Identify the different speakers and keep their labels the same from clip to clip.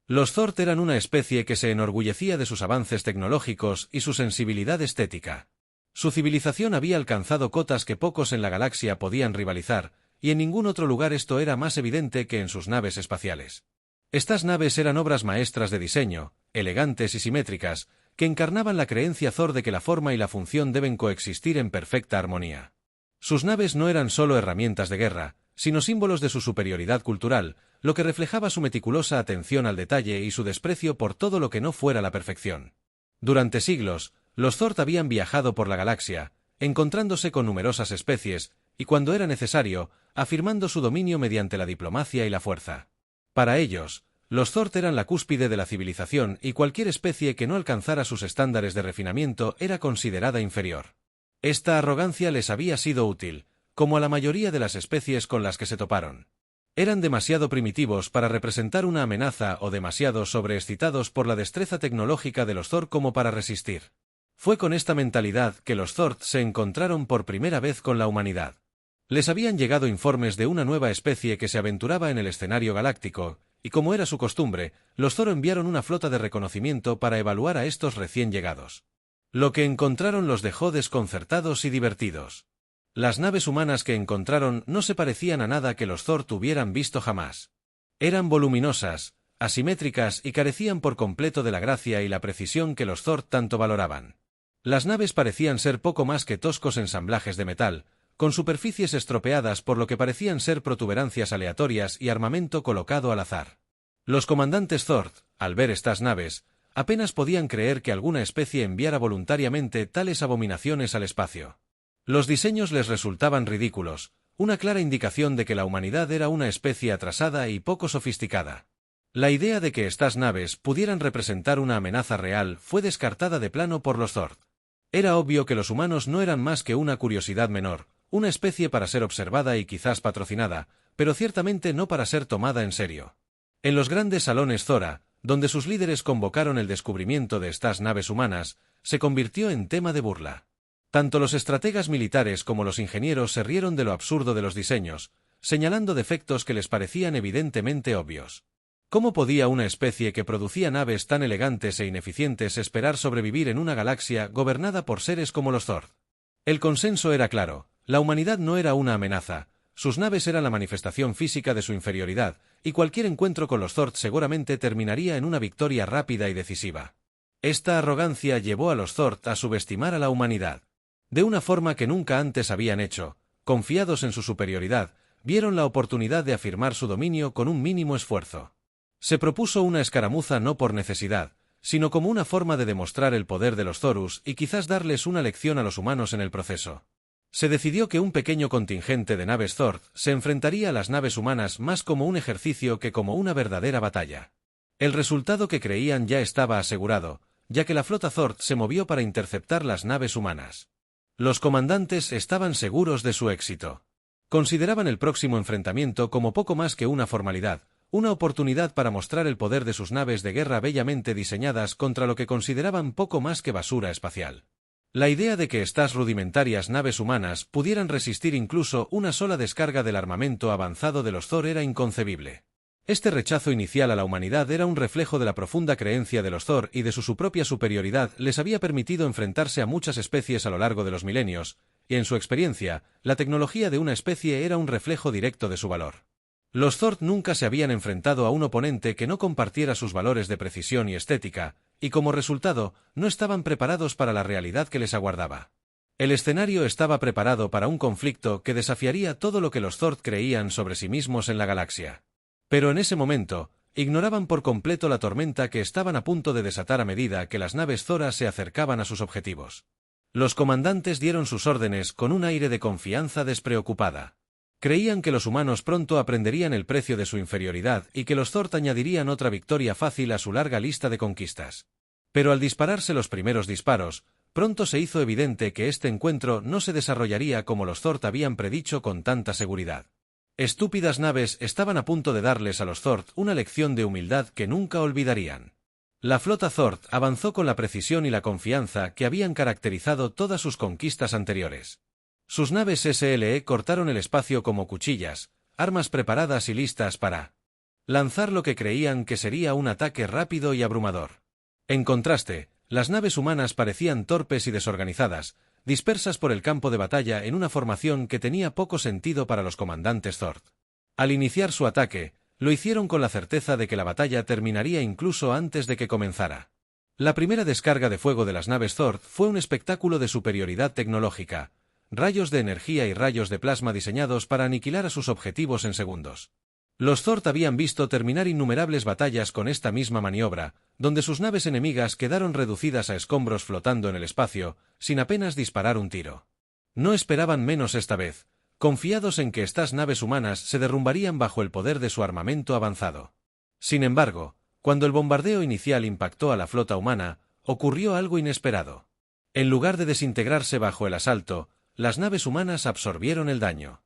Speaker 1: Los Zord eran una especie que se enorgullecía de sus avances tecnológicos y su sensibilidad estética. Su civilización había alcanzado cotas que pocos en la galaxia podían rivalizar, y en ningún otro lugar esto era más evidente que en sus naves espaciales. Estas naves eran obras maestras de diseño, elegantes y simétricas, que encarnaban la creencia Zord de que la forma y la función deben coexistir en perfecta armonía. Sus naves no eran solo herramientas de guerra, sino símbolos de su superioridad cultural, lo que reflejaba su meticulosa atención al detalle y su desprecio por todo lo que no fuera la perfección. Durante siglos, los Zord habían viajado por la galaxia, encontrándose con numerosas especies, y cuando era necesario, afirmando su dominio mediante la diplomacia y la fuerza. Para ellos, los Zord eran la cúspide de la civilización y cualquier especie que no alcanzara sus estándares de refinamiento era considerada inferior. Esta arrogancia les había sido útil, como a la mayoría de las especies con las que se toparon. Eran demasiado primitivos para representar una amenaza o demasiado sobreexcitados por la destreza tecnológica de los Zord como para resistir. Fue con esta mentalidad que los Zord se encontraron por primera vez con la humanidad. Les habían llegado informes de una nueva especie que se aventuraba en el escenario galáctico, y como era su costumbre, los Zord enviaron una flota de reconocimiento para evaluar a estos recién llegados. Lo que encontraron los dejó desconcertados y divertidos. Las naves humanas que encontraron no se parecían a nada que los Zord hubieran visto jamás. Eran voluminosas, asimétricas y carecían por completo de la gracia y la precisión que los Zord tanto valoraban. Las naves parecían ser poco más que toscos ensamblajes de metal, con superficies estropeadas por lo que parecían ser protuberancias aleatorias y armamento colocado al azar. Los comandantes Zord, al ver estas naves, apenas podían creer que alguna especie enviara voluntariamente tales abominaciones al espacio. Los diseños les resultaban ridículos, una clara indicación de que la humanidad era una especie atrasada y poco sofisticada. La idea de que estas naves pudieran representar una amenaza real fue descartada de plano por los Zord. Era obvio que los humanos no eran más que una curiosidad menor, una especie para ser observada y quizás patrocinada, pero ciertamente no para ser tomada en serio. En los grandes salones Zora, donde sus líderes convocaron el descubrimiento de estas naves humanas, se convirtió en tema de burla. Tanto los estrategas militares como los ingenieros se rieron de lo absurdo de los diseños, señalando defectos que les parecían evidentemente obvios. ¿Cómo podía una especie que producía naves tan elegantes e ineficientes esperar sobrevivir en una galaxia gobernada por seres como los Zord? El consenso era claro, la humanidad no era una amenaza, sus naves eran la manifestación física de su inferioridad, y cualquier encuentro con los Zord seguramente terminaría en una victoria rápida y decisiva. Esta arrogancia llevó a los Zord a subestimar a la humanidad. De una forma que nunca antes habían hecho, confiados en su superioridad, vieron la oportunidad de afirmar su dominio con un mínimo esfuerzo. Se propuso una escaramuza no por necesidad, sino como una forma de demostrar el poder de los Zorus y quizás darles una lección a los humanos en el proceso. Se decidió que un pequeño contingente de naves Zord se enfrentaría a las naves humanas más como un ejercicio que como una verdadera batalla. El resultado que creían ya estaba asegurado, ya que la flota Zord se movió para interceptar las naves humanas. Los comandantes estaban seguros de su éxito. Consideraban el próximo enfrentamiento como poco más que una formalidad, una oportunidad para mostrar el poder de sus naves de guerra bellamente diseñadas contra lo que consideraban poco más que basura espacial. La idea de que estas rudimentarias naves humanas pudieran resistir incluso una sola descarga del armamento avanzado de los Zord era inconcebible. Este rechazo inicial a la humanidad era un reflejo de la profunda creencia de los Zord y de su propia superioridad les había permitido enfrentarse a muchas especies a lo largo de los milenios, y en su experiencia, la tecnología de una especie era un reflejo directo de su valor. Los Zord nunca se habían enfrentado a un oponente que no compartiera sus valores de precisión y estética, y como resultado, no estaban preparados para la realidad que les aguardaba. El escenario estaba preparado para un conflicto que desafiaría todo lo que los Zord creían sobre sí mismos en la galaxia. Pero en ese momento, ignoraban por completo la tormenta que estaban a punto de desatar a medida que las naves Zora se acercaban a sus objetivos. Los comandantes dieron sus órdenes con un aire de confianza despreocupada. Creían que los humanos pronto aprenderían el precio de su inferioridad y que los Zord añadirían otra victoria fácil a su larga lista de conquistas. Pero al dispararse los primeros disparos, pronto se hizo evidente que este encuentro no se desarrollaría como los Zord habían predicho con tanta seguridad. Estúpidas naves estaban a punto de darles a los Zord una lección de humildad que nunca olvidarían. La flota Zord avanzó con la precisión y la confianza que habían caracterizado todas sus conquistas anteriores. Sus naves SLE cortaron el espacio como cuchillas, armas preparadas y listas para lanzar lo que creían que sería un ataque rápido y abrumador. En contraste, las naves humanas parecían torpes y desorganizadas, dispersas por el campo de batalla en una formación que tenía poco sentido para los comandantes Zord. Al iniciar su ataque, lo hicieron con la certeza de que la batalla terminaría incluso antes de que comenzara. La primera descarga de fuego de las naves Zord fue un espectáculo de superioridad tecnológica, rayos de energía y rayos de plasma diseñados para aniquilar a sus objetivos en segundos. Los Zord habían visto terminar innumerables batallas con esta misma maniobra, donde sus naves enemigas quedaron reducidas a escombros flotando en el espacio, sin apenas disparar un tiro. No esperaban menos esta vez, confiados en que estas naves humanas se derrumbarían bajo el poder de su armamento avanzado. Sin embargo, cuando el bombardeo inicial impactó a la flota humana, ocurrió algo inesperado. En lugar de desintegrarse bajo el asalto, las naves humanas absorbieron el daño.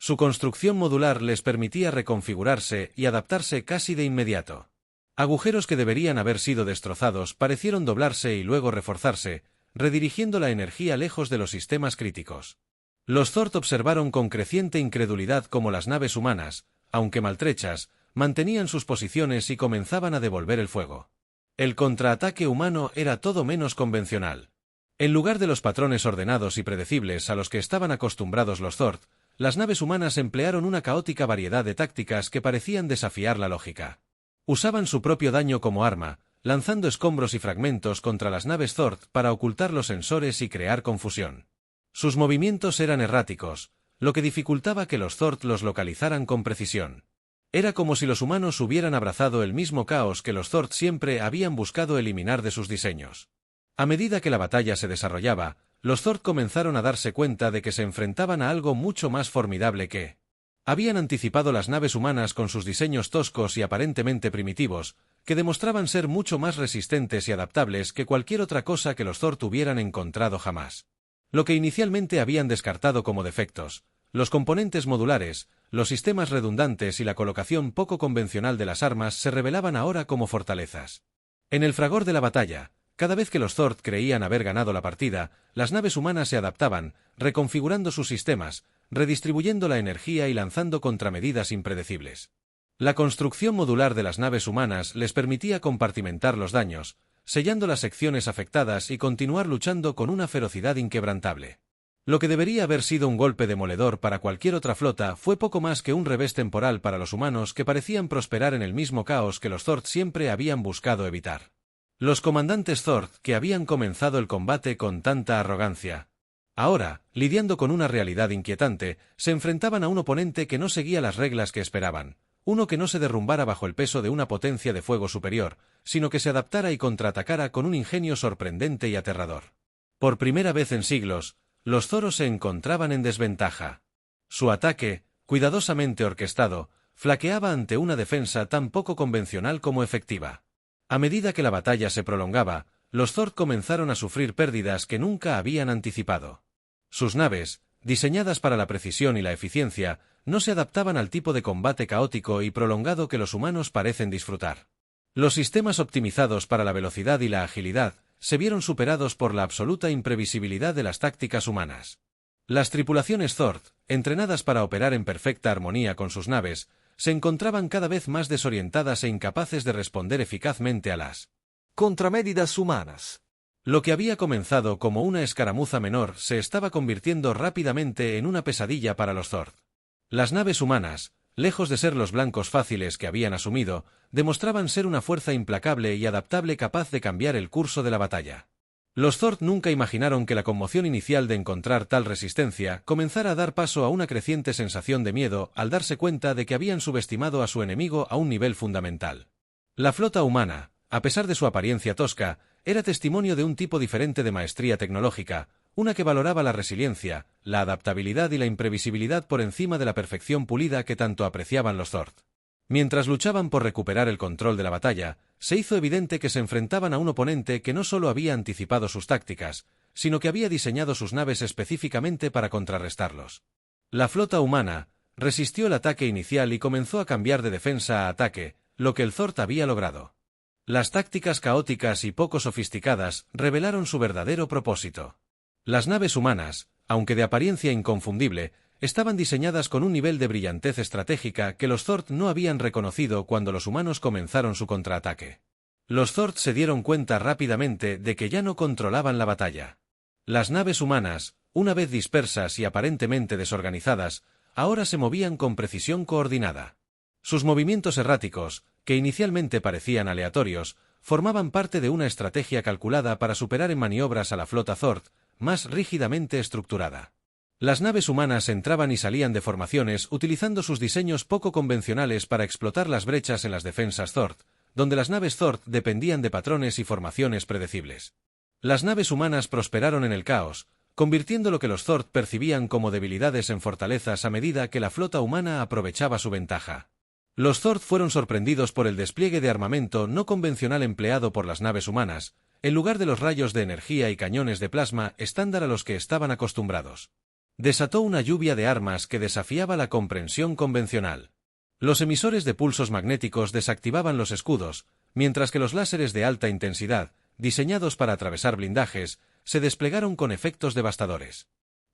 Speaker 1: Su construcción modular les permitía reconfigurarse y adaptarse casi de inmediato. Agujeros que deberían haber sido destrozados parecieron doblarse y luego reforzarse, redirigiendo la energía lejos de los sistemas críticos. Los Zord observaron con creciente incredulidad cómo las naves humanas, aunque maltrechas, mantenían sus posiciones y comenzaban a devolver el fuego. El contraataque humano era todo menos convencional. En lugar de los patrones ordenados y predecibles a los que estaban acostumbrados los Zord, las naves humanas emplearon una caótica variedad de tácticas que parecían desafiar la lógica. Usaban su propio daño como arma, lanzando escombros y fragmentos contra las naves Zord para ocultar los sensores y crear confusión. Sus movimientos eran erráticos, lo que dificultaba que los Zord los localizaran con precisión. Era como si los humanos hubieran abrazado el mismo caos que los Zord siempre habían buscado eliminar de sus diseños. A medida que la batalla se desarrollaba, los Zord comenzaron a darse cuenta de que se enfrentaban a algo mucho más formidable que... Habían anticipado las naves humanas con sus diseños toscos y aparentemente primitivos, que demostraban ser mucho más resistentes y adaptables que cualquier otra cosa que los Zord hubieran encontrado jamás. Lo que inicialmente habían descartado como defectos, los componentes modulares, los sistemas redundantes y la colocación poco convencional de las armas se revelaban ahora como fortalezas. En el fragor de la batalla, cada vez que los Zord creían haber ganado la partida, las naves humanas se adaptaban, reconfigurando sus sistemas, redistribuyendo la energía y lanzando contramedidas impredecibles. La construcción modular de las naves humanas les permitía compartimentar los daños, sellando las secciones afectadas y continuar luchando con una ferocidad inquebrantable. Lo que debería haber sido un golpe demoledor para cualquier otra flota fue poco más que un revés temporal para los humanos que parecían prosperar en el mismo caos que los Zord siempre habían buscado evitar. Los comandantes Zord, que habían comenzado el combate con tanta arrogancia, ahora, lidiando con una realidad inquietante, se enfrentaban a un oponente que no seguía las reglas que esperaban, uno que no se derrumbara bajo el peso de una potencia de fuego superior, sino que se adaptara y contraatacara con un ingenio sorprendente y aterrador. Por primera vez en siglos, los Zoros se encontraban en desventaja. Su ataque, cuidadosamente orquestado, flaqueaba ante una defensa tan poco convencional como efectiva. A medida que la batalla se prolongaba, los Zord comenzaron a sufrir pérdidas que nunca habían anticipado. Sus naves, diseñadas para la precisión y la eficiencia, no se adaptaban al tipo de combate caótico y prolongado que los humanos parecen disfrutar. Los sistemas optimizados para la velocidad y la agilidad se vieron superados por la absoluta imprevisibilidad de las tácticas humanas. Las tripulaciones Zord, entrenadas para operar en perfecta armonía con sus naves, se encontraban cada vez más desorientadas e incapaces de responder eficazmente a las contramedidas humanas. Lo que había comenzado como una escaramuza menor se estaba convirtiendo rápidamente en una pesadilla para los Zord. Las naves humanas, lejos de ser los blancos fáciles que habían asumido, demostraban ser una fuerza implacable y adaptable capaz de cambiar el curso de la batalla. Los Zord nunca imaginaron que la conmoción inicial de encontrar tal resistencia comenzara a dar paso a una creciente sensación de miedo al darse cuenta de que habían subestimado a su enemigo a un nivel fundamental. La flota humana, a pesar de su apariencia tosca, era testimonio de un tipo diferente de maestría tecnológica, una que valoraba la resiliencia, la adaptabilidad y la imprevisibilidad por encima de la perfección pulida que tanto apreciaban los Zord. Mientras luchaban por recuperar el control de la batalla, se hizo evidente que se enfrentaban a un oponente que no solo había anticipado sus tácticas, sino que había diseñado sus naves específicamente para contrarrestarlos. La flota humana resistió el ataque inicial y comenzó a cambiar de defensa a ataque, lo que el Zord había logrado. Las tácticas caóticas y poco sofisticadas revelaron su verdadero propósito. Las naves humanas, aunque de apariencia inconfundible, estaban diseñadas con un nivel de brillantez estratégica que los Zord no habían reconocido cuando los humanos comenzaron su contraataque. Los Zord se dieron cuenta rápidamente de que ya no controlaban la batalla. Las naves humanas, una vez dispersas y aparentemente desorganizadas, ahora se movían con precisión coordinada. Sus movimientos erráticos, que inicialmente parecían aleatorios, formaban parte de una estrategia calculada para superar en maniobras a la flota Zord, más rígidamente estructurada. Las naves humanas entraban y salían de formaciones utilizando sus diseños poco convencionales para explotar las brechas en las defensas Zord, donde las naves Zord dependían de patrones y formaciones predecibles. Las naves humanas prosperaron en el caos, convirtiendo lo que los Zord percibían como debilidades en fortalezas a medida que la flota humana aprovechaba su ventaja. Los Zord fueron sorprendidos por el despliegue de armamento no convencional empleado por las naves humanas, en lugar de los rayos de energía y cañones de plasma estándar a los que estaban acostumbrados. Desató una lluvia de armas que desafiaba la comprensión convencional. Los emisores de pulsos magnéticos desactivaban los escudos, mientras que los láseres de alta intensidad, diseñados para atravesar blindajes, se desplegaron con efectos devastadores.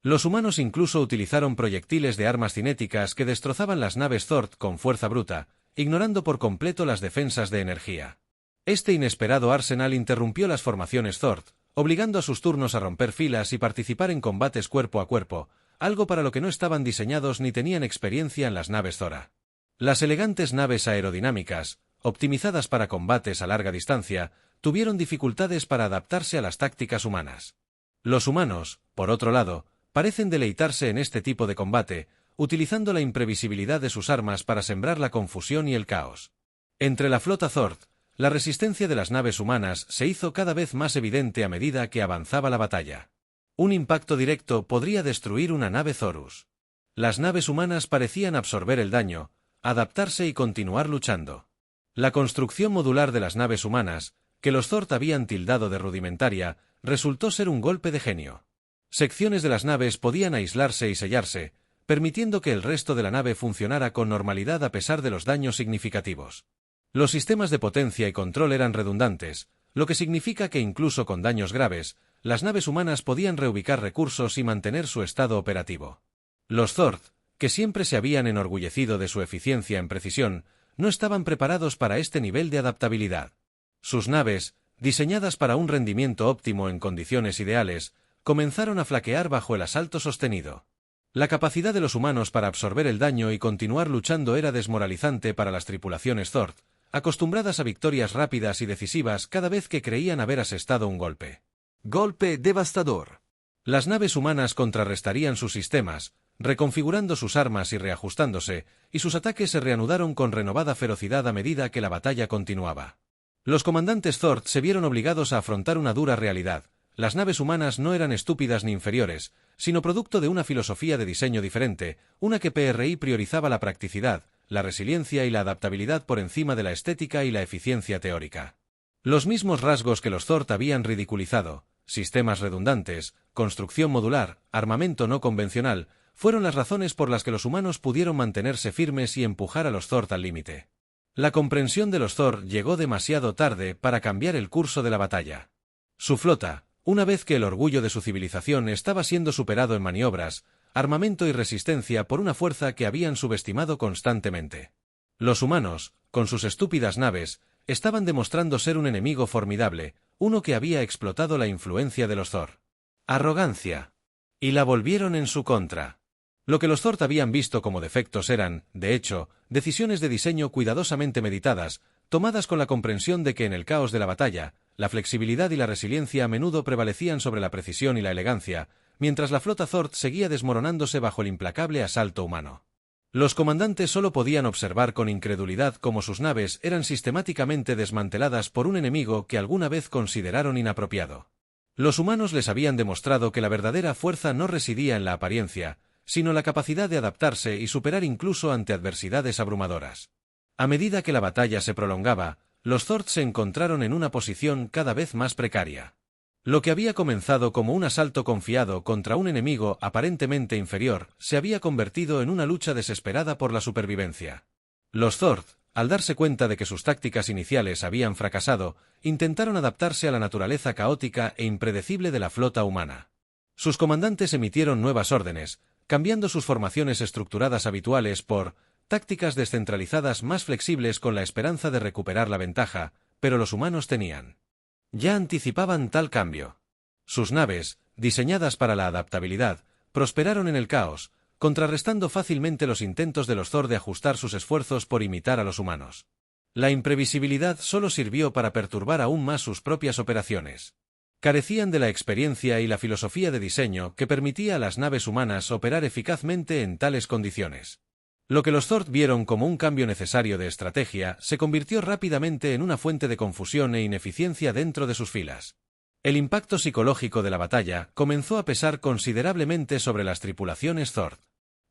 Speaker 1: Los humanos incluso utilizaron proyectiles de armas cinéticas que destrozaban las naves Zord con fuerza bruta, ignorando por completo las defensas de energía. Este inesperado arsenal interrumpió las formaciones Zord, obligando a sus turnos a romper filas y participar en combates cuerpo a cuerpo, algo para lo que no estaban diseñados ni tenían experiencia en las naves Zora. Las elegantes naves aerodinámicas, optimizadas para combates a larga distancia, tuvieron dificultades para adaptarse a las tácticas humanas. Los humanos, por otro lado, parecen deleitarse en este tipo de combate, utilizando la imprevisibilidad de sus armas para sembrar la confusión y el caos. Entre la flota Zord, la resistencia de las naves humanas se hizo cada vez más evidente a medida que avanzaba la batalla. Un impacto directo podría destruir una nave Zorus. Las naves humanas parecían absorber el daño, adaptarse y continuar luchando. La construcción modular de las naves humanas, que los Zord habían tildado de rudimentaria, resultó ser un golpe de genio. Secciones de las naves podían aislarse y sellarse, permitiendo que el resto de la nave funcionara con normalidad a pesar de los daños significativos. Los sistemas de potencia y control eran redundantes, lo que significa que incluso con daños graves, las naves humanas podían reubicar recursos y mantener su estado operativo. Los Zord, que siempre se habían enorgullecido de su eficiencia en precisión, no estaban preparados para este nivel de adaptabilidad. Sus naves, diseñadas para un rendimiento óptimo en condiciones ideales, comenzaron a flaquear bajo el asalto sostenido. La capacidad de los humanos para absorber el daño y continuar luchando era desmoralizante para las tripulaciones Zord, acostumbradas a victorias rápidas y decisivas cada vez que creían haber asestado un golpe. Golpe devastador. Las naves humanas contrarrestarían sus sistemas, reconfigurando sus armas y reajustándose, y sus ataques se reanudaron con renovada ferocidad a medida que la batalla continuaba. Los comandantes Zord se vieron obligados a afrontar una dura realidad. Las naves humanas no eran estúpidas ni inferiores, sino producto de una filosofía de diseño diferente, una que PRI priorizaba la practicidad, la resiliencia y la adaptabilidad por encima de la estética y la eficiencia teórica. Los mismos rasgos que los Zord habían ridiculizado, sistemas redundantes, construcción modular, armamento no convencional, fueron las razones por las que los humanos pudieron mantenerse firmes y empujar a los Zord al límite. La comprensión de los Zord llegó demasiado tarde para cambiar el curso de la batalla. Su flota, una vez que el orgullo de su civilización estaba siendo superado en maniobras, armamento y resistencia por una fuerza que habían subestimado constantemente. Los humanos, con sus estúpidas naves, estaban demostrando ser un enemigo formidable, uno que había explotado la influencia de los Zord. Arrogancia. Y la volvieron en su contra. Lo que los Zord habían visto como defectos eran, de hecho, decisiones de diseño cuidadosamente meditadas, tomadas con la comprensión de que en el caos de la batalla, la flexibilidad y la resiliencia a menudo prevalecían sobre la precisión y la elegancia, mientras la flota Zord seguía desmoronándose bajo el implacable asalto humano. Los comandantes solo podían observar con incredulidad cómo sus naves eran sistemáticamente desmanteladas por un enemigo que alguna vez consideraron inapropiado. Los humanos les habían demostrado que la verdadera fuerza no residía en la apariencia, sino en la capacidad de adaptarse y superar incluso ante adversidades abrumadoras. A medida que la batalla se prolongaba, los Zord se encontraron en una posición cada vez más precaria. Lo que había comenzado como un asalto confiado contra un enemigo aparentemente inferior, se había convertido en una lucha desesperada por la supervivencia. Los Zord, al darse cuenta de que sus tácticas iniciales habían fracasado, intentaron adaptarse a la naturaleza caótica e impredecible de la flota humana. Sus comandantes emitieron nuevas órdenes, cambiando sus formaciones estructuradas habituales por tácticas descentralizadas más flexibles con la esperanza de recuperar la ventaja, pero los humanos ya anticipaban tal cambio. Sus naves, diseñadas para la adaptabilidad, prosperaron en el caos, contrarrestando fácilmente los intentos de los Zord de ajustar sus esfuerzos por imitar a los humanos. La imprevisibilidad solo sirvió para perturbar aún más sus propias operaciones. Carecían de la experiencia y la filosofía de diseño que permitía a las naves humanas operar eficazmente en tales condiciones. Lo que los Zord vieron como un cambio necesario de estrategia se convirtió rápidamente en una fuente de confusión e ineficiencia dentro de sus filas. El impacto psicológico de la batalla comenzó a pesar considerablemente sobre las tripulaciones Zord.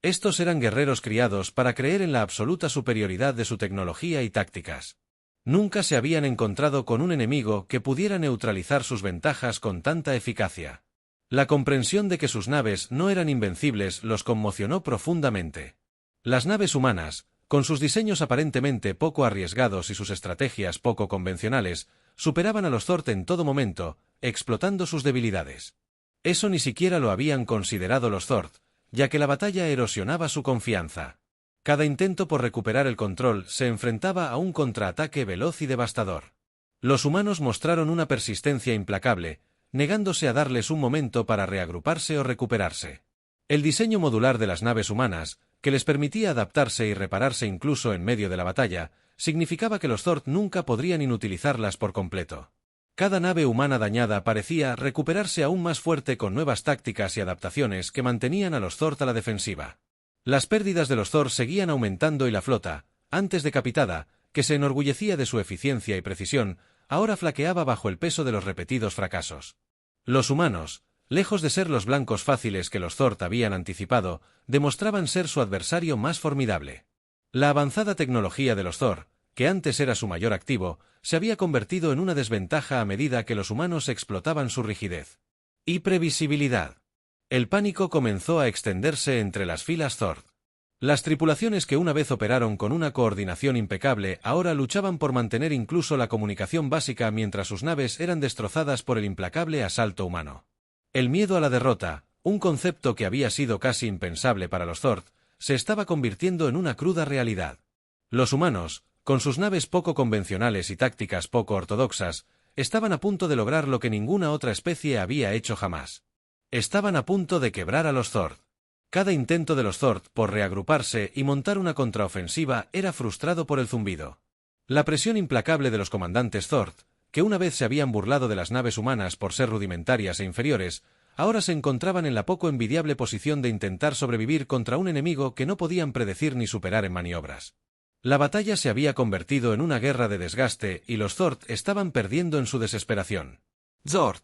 Speaker 1: Estos eran guerreros criados para creer en la absoluta superioridad de su tecnología y tácticas. Nunca se habían encontrado con un enemigo que pudiera neutralizar sus ventajas con tanta eficacia. La comprensión de que sus naves no eran invencibles los conmocionó profundamente. Las naves humanas, con sus diseños aparentemente poco arriesgados y sus estrategias poco convencionales, superaban a los Zord en todo momento, explotando sus debilidades. Eso ni siquiera lo habían considerado los Zord, ya que la batalla erosionaba su confianza. Cada intento por recuperar el control se enfrentaba a un contraataque veloz y devastador. Los humanos mostraron una persistencia implacable, negándose a darles un momento para reagruparse o recuperarse. El diseño modular de las naves humanas, que les permitía adaptarse y repararse incluso en medio de la batalla, significaba que los Zord nunca podrían inutilizarlas por completo. Cada nave humana dañada parecía recuperarse aún más fuerte con nuevas tácticas y adaptaciones que mantenían a los Zord a la defensiva. Las pérdidas de los Zord seguían aumentando y la flota, antes decapitada, que se enorgullecía de su eficiencia y precisión, ahora flaqueaba bajo el peso de los repetidos fracasos. Los humanos, lejos de ser los blancos fáciles que los Zord habían anticipado, demostraban ser su adversario más formidable. La avanzada tecnología de los Zord, que antes era su mayor activo, se había convertido en una desventaja a medida que los humanos explotaban su rigidez y previsibilidad. El pánico comenzó a extenderse entre las filas Zord. Las tripulaciones que una vez operaron con una coordinación impecable ahora luchaban por mantener incluso la comunicación básica mientras sus naves eran destrozadas por el implacable asalto humano. El miedo a la derrota, un concepto que había sido casi impensable para los Zord, se estaba convirtiendo en una cruda realidad. Los humanos, con sus naves poco convencionales y tácticas poco ortodoxas, estaban a punto de lograr lo que ninguna otra especie había hecho jamás. Estaban a punto de quebrar a los Zord. Cada intento de los Zord por reagruparse y montar una contraofensiva era frustrado por el zumbido. La presión implacable de los comandantes Zord, que una vez se habían burlado de las naves humanas por ser rudimentarias e inferiores, ahora se encontraban en la poco envidiable posición de intentar sobrevivir contra un enemigo que no podían predecir ni superar en maniobras. La batalla se había convertido en una guerra de desgaste y los Zord estaban perdiendo en su desesperación. Zord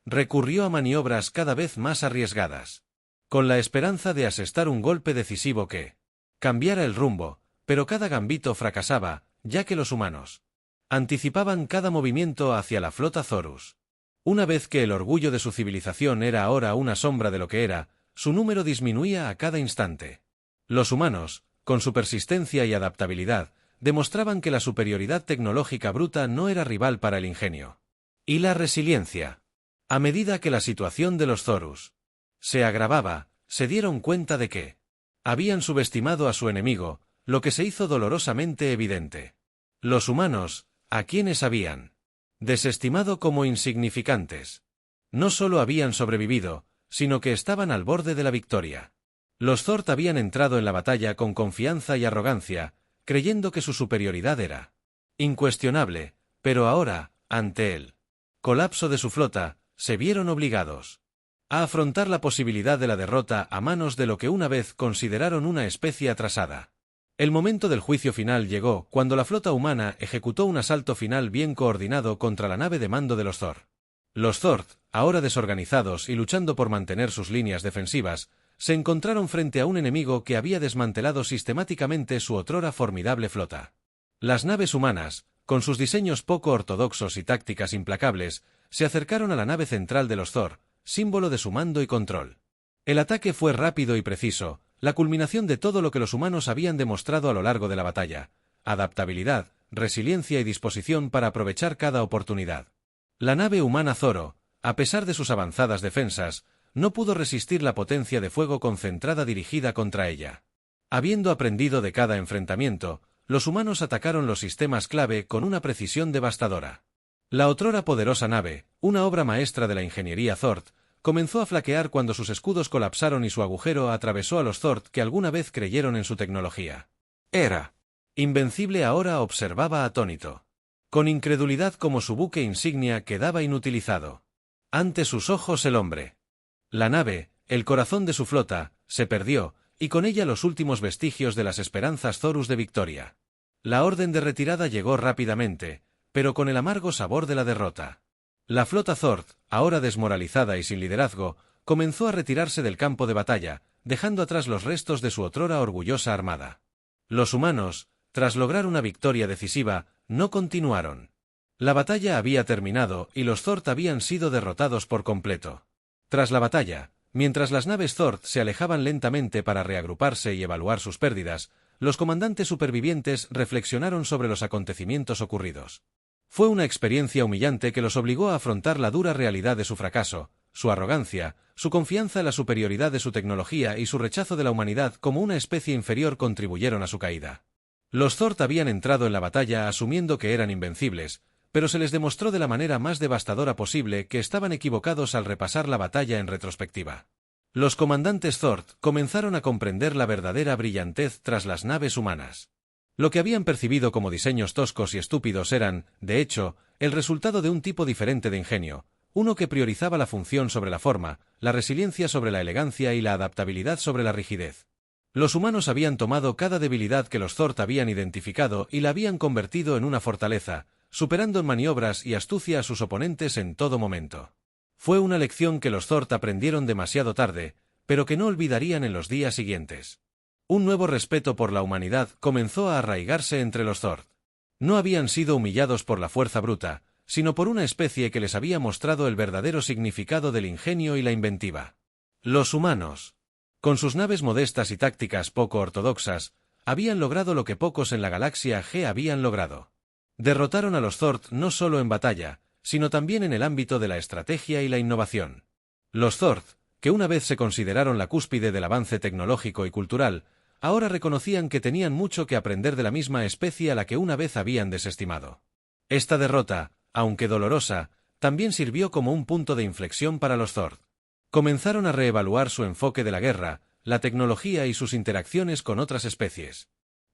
Speaker 1: recurrió a maniobras cada vez más arriesgadas, con la esperanza de asestar un golpe decisivo que cambiara el rumbo, pero cada gambito fracasaba, ya que los humanos anticipaban cada movimiento hacia la flota Zorus. Una vez que el orgullo de su civilización era ahora una sombra de lo que era, su número disminuía a cada instante. Los humanos, con su persistencia y adaptabilidad, demostraban que la superioridad tecnológica bruta no era rival para el ingenio y la resiliencia. A medida que la situación de los Zorus se agravaba, se dieron cuenta de que habían subestimado a su enemigo, lo que se hizo dolorosamente evidente. Los humanos, a quienes habían desestimado como insignificantes, no solo habían sobrevivido, sino que estaban al borde de la victoria. Los Zord habían entrado en la batalla con confianza y arrogancia, creyendo que su superioridad era incuestionable, pero ahora, ante el colapso de su flota, se vieron obligados a afrontar la posibilidad de la derrota a manos de lo que una vez consideraron una especie atrasada. El momento del juicio final llegó cuando la flota humana ejecutó un asalto final bien coordinado contra la nave de mando de los Zord. Los Zord, ahora desorganizados y luchando por mantener sus líneas defensivas, se encontraron frente a un enemigo que había desmantelado sistemáticamente su otrora formidable flota. Las naves humanas, con sus diseños poco ortodoxos y tácticas implacables, se acercaron a la nave central de los Zord, símbolo de su mando y control. El ataque fue rápido y preciso, la culminación de todo lo que los humanos habían demostrado a lo largo de la batalla: adaptabilidad, resiliencia y disposición para aprovechar cada oportunidad. La nave humana Zoro, a pesar de sus avanzadas defensas, no pudo resistir la potencia de fuego concentrada dirigida contra ella. Habiendo aprendido de cada enfrentamiento, los humanos atacaron los sistemas clave con una precisión devastadora. La otrora poderosa nave, una obra maestra de la ingeniería Zord, comenzó a flaquear cuando sus escudos colapsaron y su agujero atravesó a los Zord que alguna vez creyeron en su tecnología. Era invencible, ahora observaba atónito. Con incredulidad como su buque insignia quedaba inutilizado. Ante sus ojos el hombre. La nave, el corazón de su flota, se perdió, y con ella los últimos vestigios de las esperanzas Zorus de victoria. La orden de retirada llegó rápidamente, pero con el amargo sabor de la derrota. La flota Zord, ahora desmoralizada y sin liderazgo, comenzó a retirarse del campo de batalla, dejando atrás los restos de su otrora orgullosa armada. Los humanos, tras lograr una victoria decisiva, no continuaron. La batalla había terminado y los Zord habían sido derrotados por completo. Tras la batalla, mientras las naves Zord se alejaban lentamente para reagruparse y evaluar sus pérdidas, los comandantes supervivientes reflexionaron sobre los acontecimientos ocurridos. Fue una experiencia humillante que los obligó a afrontar la dura realidad de su fracaso, su arrogancia, su confianza en la superioridad de su tecnología y su rechazo de la humanidad como una especie inferior contribuyeron a su caída. Los Zord habían entrado en la batalla asumiendo que eran invencibles, pero se les demostró de la manera más devastadora posible que estaban equivocados al repasar la batalla en retrospectiva. Los comandantes Zord comenzaron a comprender la verdadera brillantez tras las naves humanas. Lo que habían percibido como diseños toscos y estúpidos eran, de hecho, el resultado de un tipo diferente de ingenio, uno que priorizaba la función sobre la forma, la resiliencia sobre la elegancia y la adaptabilidad sobre la rigidez. Los humanos habían tomado cada debilidad que los Zord habían identificado y la habían convertido en una fortaleza, superando en maniobras y astucia a sus oponentes en todo momento. Fue una lección que los Zord aprendieron demasiado tarde, pero que no olvidarían en los días siguientes. Un nuevo respeto por la humanidad comenzó a arraigarse entre los Zord. No habían sido humillados por la fuerza bruta, sino por una especie que les había mostrado el verdadero significado del ingenio y la inventiva. Los humanos, con sus naves modestas y tácticas poco ortodoxas, habían logrado lo que pocos en la galaxia G habían logrado. Derrotaron a los Zord no solo en batalla, sino también en el ámbito de la estrategia y la innovación. Los Zord, que una vez se consideraron la cúspide del avance tecnológico y cultural, ahora reconocían que tenían mucho que aprender de la misma especie a la que una vez habían desestimado. Esta derrota, aunque dolorosa, también sirvió como un punto de inflexión para los Zord. Comenzaron a reevaluar su enfoque de la guerra, la tecnología y sus interacciones con otras especies.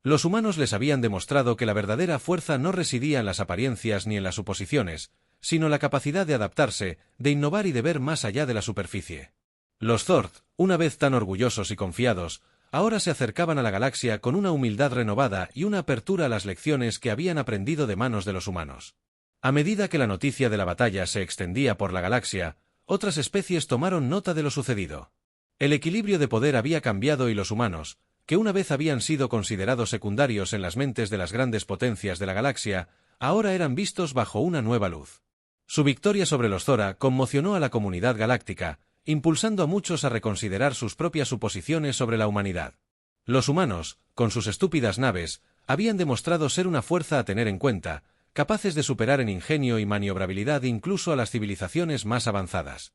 Speaker 1: Los humanos les habían demostrado que la verdadera fuerza no residía en las apariencias ni en las suposiciones, sino la capacidad de adaptarse, de innovar y de ver más allá de la superficie. Los Zord, una vez tan orgullosos y confiados, ahora se acercaban a la galaxia con una humildad renovada y una apertura a las lecciones que habían aprendido de manos de los humanos. A medida que la noticia de la batalla se extendía por la galaxia, otras especies tomaron nota de lo sucedido. El equilibrio de poder había cambiado y los humanos, que una vez habían sido considerados secundarios en las mentes de las grandes potencias de la galaxia, ahora eran vistos bajo una nueva luz. Su victoria sobre los Zora conmocionó a la comunidad galáctica, impulsando a muchos a reconsiderar sus propias suposiciones sobre la humanidad. Los humanos, con sus estúpidas naves, habían demostrado ser una fuerza a tener en cuenta, capaces de superar en ingenio y maniobrabilidad incluso a las civilizaciones más avanzadas.